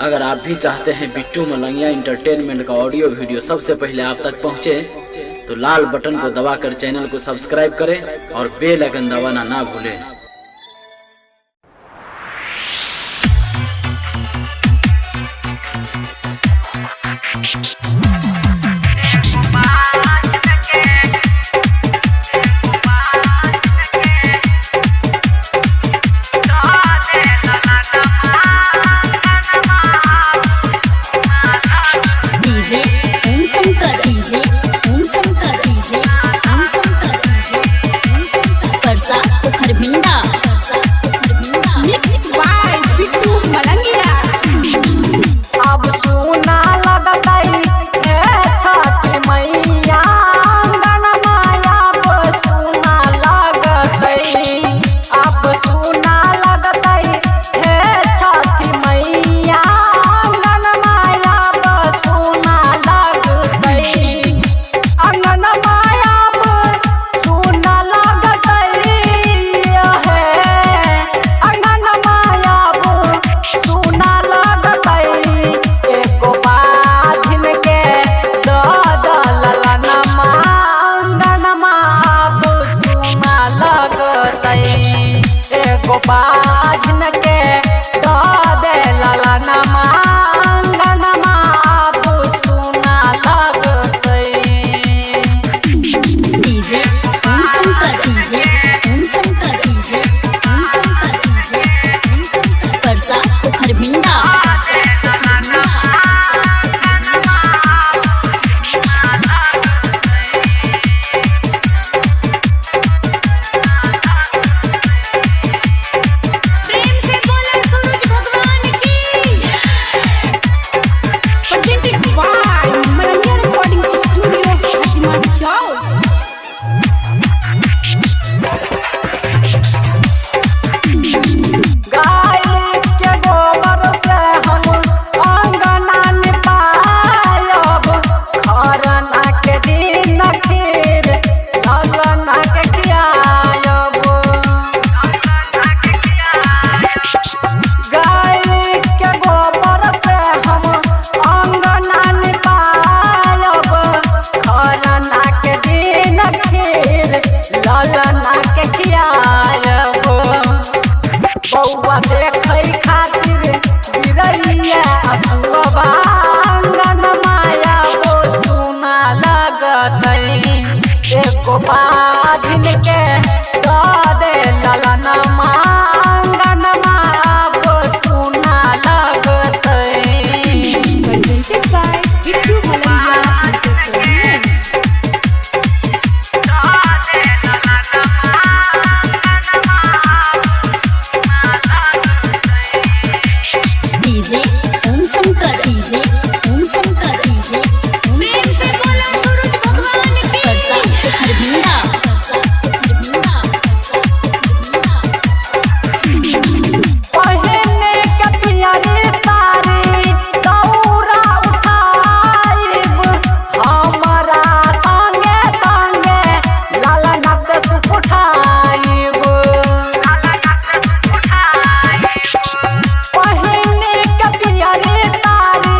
अगर आप भी चाहते हैं बिट्टू मलंगिया इंटरटेनमेंट का ऑडियो वीडियो सबसे पहले आप तक पहुंचे, तो लाल बटन को दबाकर चैनल को सब्सक्राइब करें और बेल आइकन दबाना ना भूलें। बाजन के दो दे लाला नमा नमा आप सुना लगतई। DJ Om Shankar DJ Om Shankar DJ Om Shankar DJ Om Shankar परसा खरभिंडा। लालना के खियायब बउआ देखै खातिर गिरैया असुबा अंगन माया वो सुना लगतई। एको बाधिन के दो दे लालना अंगन माया वो सुना लगतई। presented by Bittu Malangiya entertainment. DJ Om Shankar DJ Om Shankar DJ Om Shankar Suraj भगवान की परसा खरभिंडा पहने के पियरी साड़ी दौरा उठाइब हमरा संगे संगे लालना से सुख उठाइब। पहने के पियरी साड़ी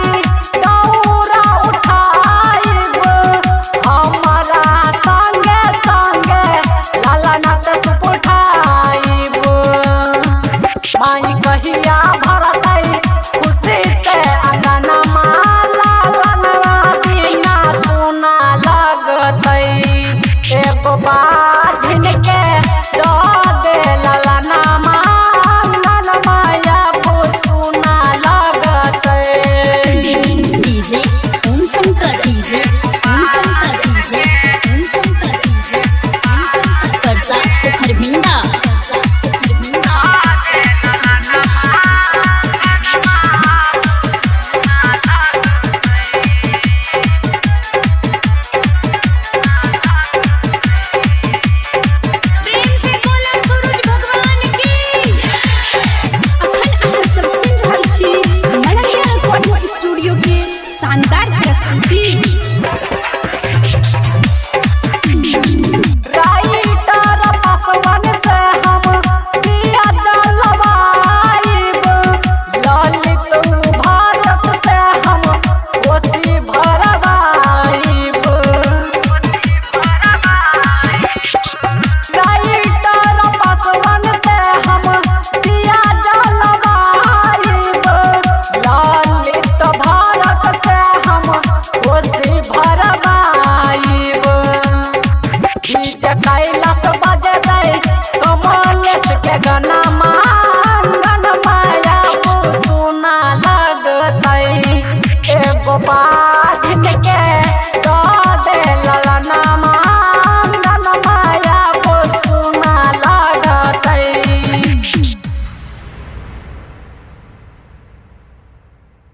के कैलाश बजे दे कमलेश के गाना